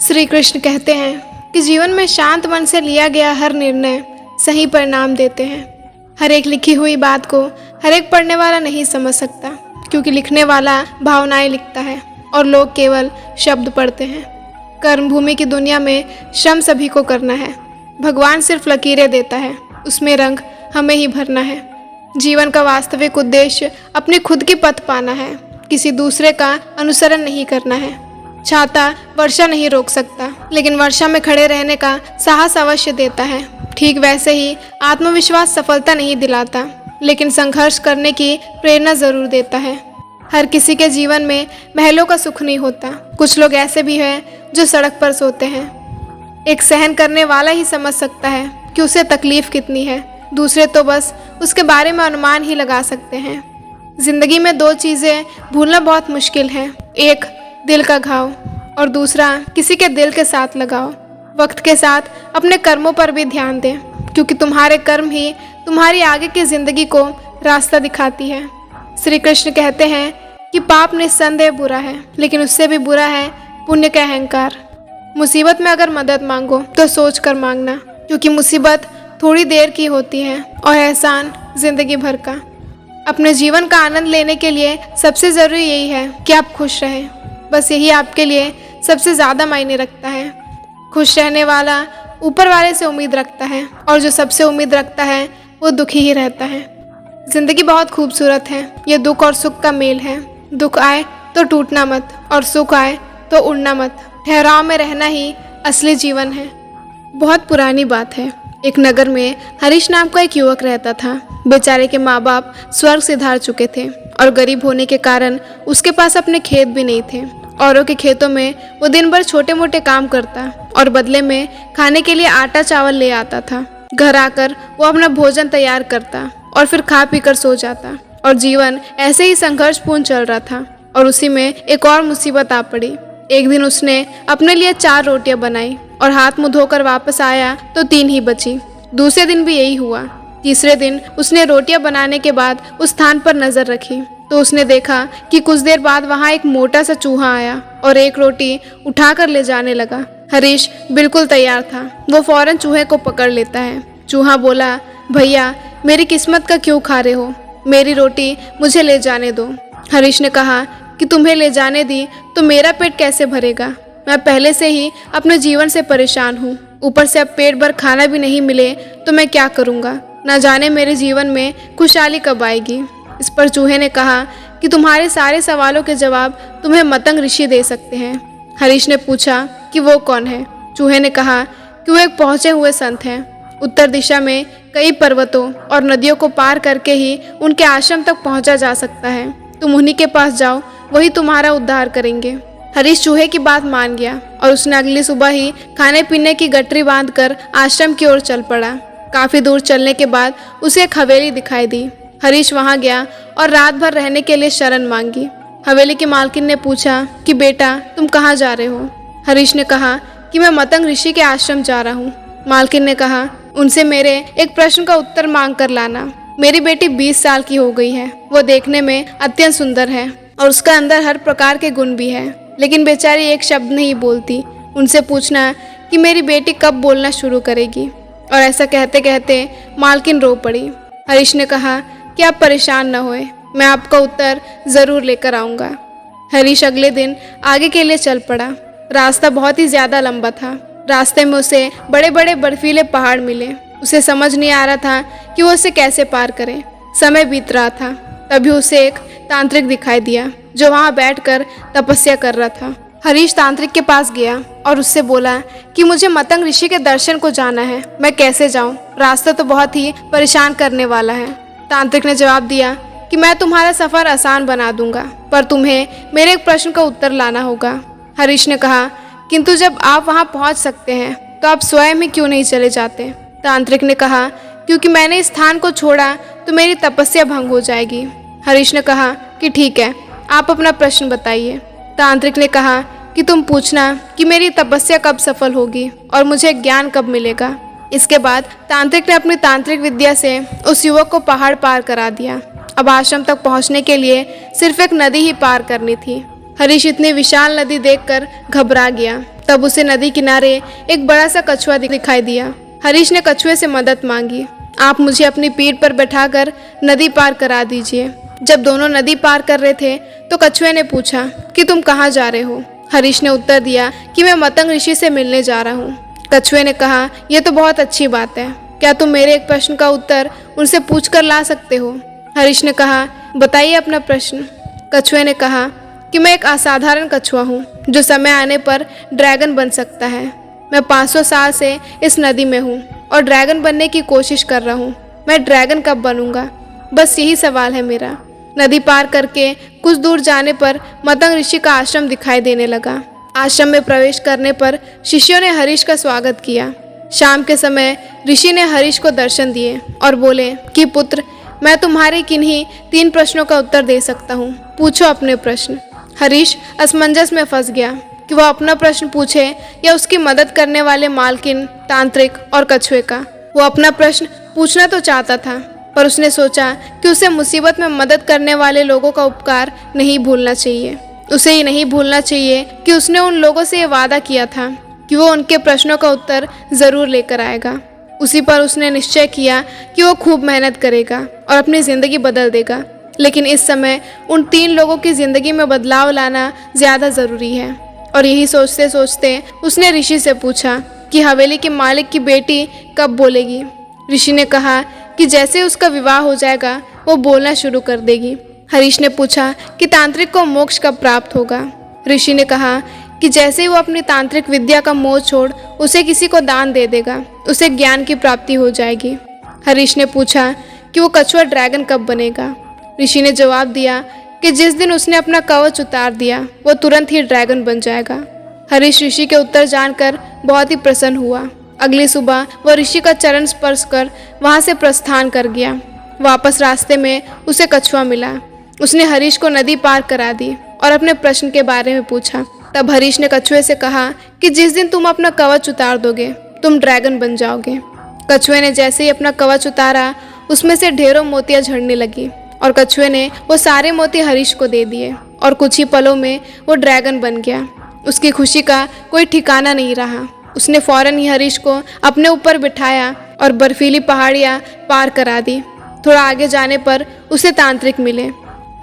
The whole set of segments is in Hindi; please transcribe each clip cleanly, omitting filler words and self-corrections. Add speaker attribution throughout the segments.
Speaker 1: श्री कृष्ण कहते हैं कि जीवन में शांत मन से लिया गया हर निर्णय सही परिणाम देते हैं। हर एक लिखी हुई बात को हर एक पढ़ने वाला नहीं समझ सकता, क्योंकि लिखने वाला भावनाएं लिखता है और लोग केवल शब्द पढ़ते हैं। कर्म भूमि की दुनिया में श्रम सभी को करना है। भगवान सिर्फ लकीरें देता है, उसमें रंग हमें ही भरना है। जीवन का वास्तविक उद्देश्य अपनी खुद की पथ पाना है, किसी दूसरे का अनुसरण नहीं करना है। छाता वर्षा नहीं रोक सकता, लेकिन वर्षा में खड़े रहने का साहस अवश्य देता है। ठीक वैसे ही आत्मविश्वास सफलता नहीं दिलाता, लेकिन संघर्ष करने की प्रेरणा जरूर देता है। हर किसी के जीवन में महलों का सुख नहीं होता। कुछ लोग ऐसे भी हैं जो सड़क पर सोते हैं। एक सहन करने वाला ही समझ सकता है कि उसे तकलीफ कितनी है, दूसरे तो बस उसके बारे में अनुमान ही लगा सकते हैं। जिंदगी में दो चीज़ें भूलना बहुत मुश्किल है, एक दिल का घाव और दूसरा किसी के दिल के साथ लगाओ। वक्त के साथ अपने कर्मों पर भी ध्यान दें, क्योंकि तुम्हारे कर्म ही तुम्हारी आगे की जिंदगी को रास्ता दिखाती है। श्री कृष्ण कहते हैं कि पाप निस्संदेह बुरा है, लेकिन उससे भी बुरा है पुण्य का अहंकार। मुसीबत में अगर मदद मांगो तो सोच कर मांगना, क्योंकि मुसीबत थोड़ी देर की होती है और एहसान जिंदगी भर का। अपने जीवन का आनंद लेने के लिए सबसे ज़रूरी यही है कि आप खुश रहें। बस यही आपके लिए सबसे ज़्यादा मायने रखता है। खुश रहने वाला ऊपर वाले से उम्मीद रखता है, और जो सबसे उम्मीद रखता है वो दुखी ही रहता है। ज़िंदगी बहुत खूबसूरत है, ये दुख और सुख का मेल है। दुख आए तो टूटना मत, और सुख आए तो उड़ना मत। ठहराव में रहना ही असली जीवन है। बहुत पुरानी बात है, एक नगर में हरीश नाम का एक युवक रहता था। बेचारे के माँ बाप स्वर्ग सिधार चुके थे और गरीब होने के कारण उसके पास अपने खेत भी नहीं थे। औरों के खेतों में वो दिन भर छोटे मोटे काम करता और बदले में खाने के लिए आटा चावल ले आता था। घर आकर वो अपना भोजन तैयार करता और फिर खा पी कर सो जाता। और जीवन ऐसे ही संघर्षपूर्ण चल रहा था, और उसी में एक और मुसीबत आ पड़ी। एक दिन उसने अपने लिए 4 रोटियां बनाई और हाथ मुंह धोकर वापस आया तो 3 ही बची। दूसरे दिन भी यही हुआ। तीसरे दिन उसने रोटियां बनाने के बाद उस स्थान पर नजर रखी तो उसने देखा कि कुछ देर बाद वहां एक मोटा सा चूहा आया और एक रोटी उठाकर ले जाने लगा। हरीश बिल्कुल तैयार था। वो फौरन चूहे को पकड़ लेता है। चूहा बोला, भैया मेरी किस्मत का क्यों खा रहे हो, मेरी रोटी मुझे ले जाने दो। हरीश ने कहा कि तुम्हें ले जाने दी तो मेरा पेट कैसे भरेगा, मैं पहले से ही अपने जीवन से परेशान हूँ, ऊपर से अब पेट भर खाना भी नहीं मिले तो मैं क्या करूँगा, ना जाने मेरे जीवन में खुशहाली कब आएगी। इस पर चूहे ने कहा कि तुम्हारे सारे सवालों के जवाब तुम्हें मतंग ऋषि दे सकते हैं। हरीश ने पूछा कि वो कौन है। चूहे ने कहा कि वो एक पहुँचे हुए संत हैं। उत्तर दिशा में कई पर्वतों और नदियों को पार करके ही उनके आश्रम तक पहुँचा जा सकता है। तुम उन्हीं के पास जाओ, वही तुम्हारा उद्धार करेंगे। हरीश चूहे की बात मान गया और उसने अगली सुबह ही खाने पीने की गठरी बांधकर आश्रम की ओर चल पड़ा। काफी दूर चलने के बाद उसे एक हवेली दिखाई दी। हरीश वहां गया और रात भर रहने के लिए शरण मांगी। हवेली की मालकिन ने पूछा कि बेटा तुम कहाँ जा रहे हो। हरीश ने कहा कि मैं मतंग ऋषि के आश्रम जा रहा हूँ। मालकिन ने कहा उनसे मेरे एक प्रश्न का उत्तर मांग कर लाना। मेरी बेटी 20 साल की हो गई है, वो देखने में अत्यंत सुंदर है और उसका अंदर हर प्रकार के गुण भी है, लेकिन बेचारी एक शब्द नहीं बोलती। उनसे पूछना कि मेरी बेटी कब बोलना शुरू करेगी। और ऐसा कहते कहते मालकिन रो पड़ी। हरीश ने कहा कि आप परेशान न होए, मैं आपका उत्तर ज़रूर लेकर आऊँगा। हरीश अगले दिन आगे के लिए चल पड़ा। रास्ता बहुत ही ज़्यादा लंबा था। रास्ते में उसे बड़े बड़े बर्फीले पहाड़ मिले। उसे समझ नहीं आ रहा था कि वो उसे कैसे पार करे। समय बीत रहा था, तभी उसे एक तांत्रिक दिखाई दिया जो वहाँ बैठकर तपस्या कर रहा था। हरीश तांत्रिक के पास गया और उससे बोला कि मुझे मतंग ऋषि के दर्शन को जाना है, मैं कैसे जाऊँ, रास्ता तो बहुत ही परेशान करने वाला है। तांत्रिक ने जवाब दिया कि मैं तुम्हारा सफ़र आसान बना दूंगा, पर तुम्हें मेरे एक प्रश्न का उत्तर लाना होगा। हरीश ने कहा किंतु जब आप वहाँ पहुँच सकते हैं तो आप स्वयं ही क्यों नहीं चले जाते। तांत्रिक ने कहा क्योंकि मैंने इस स्थान को छोड़ा तो मेरी तपस्या भंग हो जाएगी। हरीश ने कहा कि ठीक है, आप अपना प्रश्न बताइए। तांत्रिक ने कहा कि तुम पूछना कि मेरी तपस्या कब सफल होगी और मुझे ज्ञान कब मिलेगा। इसके बाद तांत्रिक ने अपनी तांत्रिक विद्या से उस युवक को पहाड़ पार करा दिया। अब आश्रम तक पहुंचने के लिए सिर्फ एक नदी ही पार करनी थी। हरीश इतनी विशाल नदी देखकर घबरा गया। तब उसे नदी किनारे एक बड़ा सा कछुआ दिखाई दिया। हरीश ने कछुए से मदद मांगी। आप मुझे अपनी पीठ पर बैठाकर नदी पार करा दीजिए। जब दोनों नदी पार कर रहे थे तो कछुए ने पूछा कि तुम कहाँ जा रहे हो। हरीश ने उत्तर दिया कि मैं मतंग ऋषि से मिलने जा रहा हूँ। कछुए ने कहा, यह तो बहुत अच्छी बात है। क्या तुम मेरे एक प्रश्न का उत्तर उनसे पूछ कर ला सकते हो? हरीश ने कहा, बताइए अपना प्रश्न। कछुए ने कहा कि मैं एक असाधारण कछुआ हूँ जो समय आने पर ड्रैगन बन सकता है। मैं 500 साल से इस नदी में हूँ और ड्रैगन बनने की कोशिश कर रहा हूँ। मैं ड्रैगन कब बनूंगा? बस यही सवाल है मेरा। नदी पार करके कुछ दूर जाने पर मतंग ऋषि का आश्रम दिखाई देने लगा। आश्रम में प्रवेश करने पर शिष्यों ने हरीश का स्वागत किया। शाम के समय ऋषि ने हरीश को दर्शन दिए और बोले कि पुत्र, मैं तुम्हारे किन्हीं 3 प्रश्नों का उत्तर दे सकता हूँ। पूछो अपने प्रश्न। हरीश असमंजस में फंस गया कि वह अपना प्रश्न पूछे या उसकी मदद करने वाले मालकिन, तांत्रिक और कछुए का। वो अपना प्रश्न पूछना तो चाहता था, पर उसने सोचा कि उसे मुसीबत में मदद करने वाले लोगों का उपकार नहीं भूलना चाहिए। उसे ये नहीं भूलना चाहिए कि उसने उन लोगों से ये वादा किया था कि वो उनके प्रश्नों का उत्तर ज़रूर लेकर आएगा। उसी पर उसने निश्चय किया कि वो खूब मेहनत करेगा और अपनी ज़िंदगी बदल देगा। लेकिन इस समय उन 3 लोगों की ज़िंदगी में बदलाव लाना ज़्यादा ज़रूरी है। और यही सोचते सोचते उसने ऋषि से पूछा कि हवेली के मालिक की बेटी कब बोलेगी। ऋषि ने कहा कि जैसे उसका विवाह हो जाएगा वो बोलना शुरू कर देगी। हरीश ने पूछा कि तांत्रिक को मोक्ष कब प्राप्त होगा। ऋषि ने कहा कि जैसे ही वो अपनी तांत्रिक विद्या का मोह छोड़ उसे किसी को दान दे देगा, उसे ज्ञान की प्राप्ति हो जाएगी। हरीश ने पूछा कि वो कछुआ ड्रैगन कब बनेगा। ऋषि ने जवाब दिया कि जिस दिन उसने अपना कवच उतार दिया वो तुरंत ही ड्रैगन बन जाएगा। हरीश ऋषि के उत्तर जानकर बहुत ही प्रसन्न हुआ। अगली सुबह वह ऋषि का चरण स्पर्श कर वहाँ से प्रस्थान कर गया। वापस रास्ते में उसे कछुआ मिला। उसने हरीश को नदी पार करा दी और अपने प्रश्न के बारे में पूछा। तब हरीश ने कछुए से कहा कि जिस दिन तुम अपना कवच उतार दोगे तुम ड्रैगन बन जाओगे। कछुए ने जैसे ही अपना कवच उतारा उसमें से ढेरों मोतियाँ झड़ने लगी और कछुए ने वो सारे मोती हरीश को दे दिए और कुछ ही पलों में वो ड्रैगन बन गया। उसकी खुशी का कोई ठिकाना नहीं रहा। उसने फौरन ही हरीश को अपने ऊपर बिठाया और बर्फीली पहाड़ियाँ पार करा दी। थोड़ा आगे जाने पर उसे तांत्रिक मिले।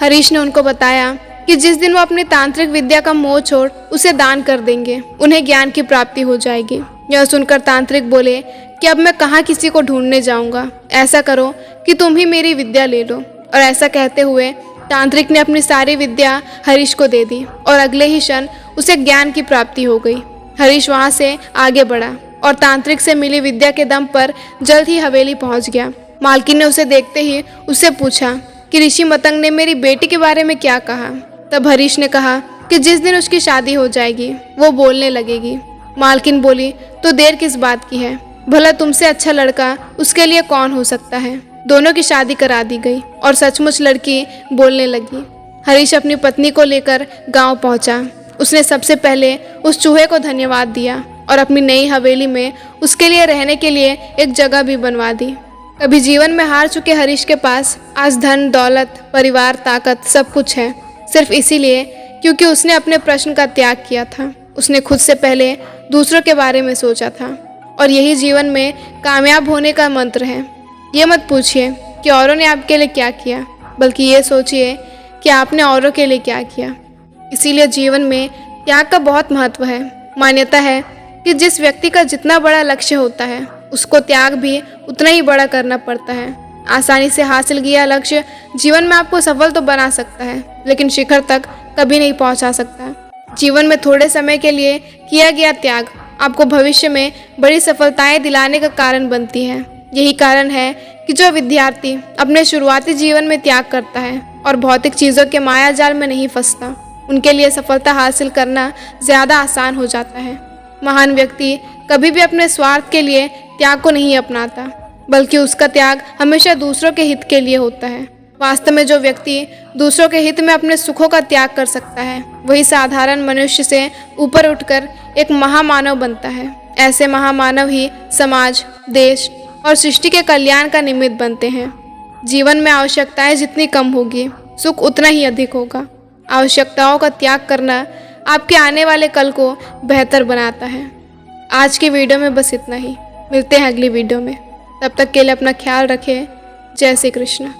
Speaker 1: हरीश ने उनको बताया कि जिस दिन वो अपनी तांत्रिक विद्या का मोह छोड़ उसे दान कर देंगे उन्हें ज्ञान की प्राप्ति हो जाएगी। यह सुनकर तांत्रिक बोले कि अब मैं कहाँ किसी को ढूंढने जाऊँगा, ऐसा करो कि तुम ही मेरी विद्या ले लो। और ऐसा कहते हुए तांत्रिक ने अपनी सारी विद्या हरीश को दे दी और अगले ही क्षण उसे ज्ञान की प्राप्ति हो गई। हरीश वहाँ से आगे बढ़ा और तांत्रिक से मिली विद्या के दम पर जल्द ही हवेली पहुँच गया। मालकिन ने उसे देखते ही उससे पूछा कि ऋषि मतंग ने मेरी बेटी के बारे में क्या कहा। तब हरीश ने कहा कि जिस दिन उसकी शादी हो जाएगी वो बोलने लगेगी। मालकिन बोली, तो देर किस बात की है? भला तुमसे अच्छा लड़का उसके लिए कौन हो सकता है? दोनों की शादी करा दी गई और सचमुच लड़की बोलने लगी। हरीश अपनी पत्नी को लेकर गांव पहुंचा। उसने सबसे पहले उस चूहे को धन्यवाद दिया और अपनी नई हवेली में उसके लिए रहने के लिए एक जगह भी बनवा दी। कभी जीवन में हार चुके हरीश के पास आज धन, दौलत, परिवार, ताकत सब कुछ है, सिर्फ इसीलिए क्योंकि उसने अपने प्रश्न का त्याग किया था। उसने खुद से पहले दूसरों के बारे में सोचा था और यही जीवन में कामयाब होने का मंत्र है। ये मत पूछिए कि औरों ने आपके लिए क्या किया, बल्कि ये सोचिए कि आपने औरों के लिए क्या किया। इसीलिए जीवन में त्याग का बहुत महत्व है। मान्यता है कि जिस व्यक्ति का जितना बड़ा लक्ष्य होता है उसको त्याग भी उतना ही बड़ा करना पड़ता है। आसानी से हासिल किया लक्ष्य जीवन में आपको सफल तो बना सकता है, लेकिन शिखर तक कभी नहीं पहुंचा सकता। जीवन में थोड़े समय के लिए किया गया त्याग आपको भविष्य में बड़ी सफलताएं दिलाने का कारण बनती है। यही कारण है कि जो विद्यार्थी अपने शुरुआती जीवन में त्याग करता है और भौतिक चीज़ों के माया जाल में नहीं फंसता, उनके लिए सफलता हासिल करना ज़्यादा आसान हो जाता है। महान व्यक्ति कभी भी अपने स्वार्थ के लिए त्याग को नहीं अपनाता, बल्कि उसका त्याग हमेशा दूसरों के हित के लिए होता है। वास्तव में जो व्यक्ति दूसरों के हित में अपने सुखों का त्याग कर सकता है वही साधारण मनुष्य से ऊपर उठकर एक महामानव बनता है। ऐसे महामानव ही समाज, देश और सृष्टि के कल्याण का निमित्त बनते हैं। जीवन में आवश्यकताएं जितनी कम होगी सुख उतना ही अधिक होगा। आवश्यकताओं का त्याग करना आपके आने वाले कल को बेहतर बनाता है। आज की वीडियो में बस इतना ही। मिलते हैं अगली वीडियो में। तब तक के लिए अपना ख्याल रखें। जय श्री कृष्ण।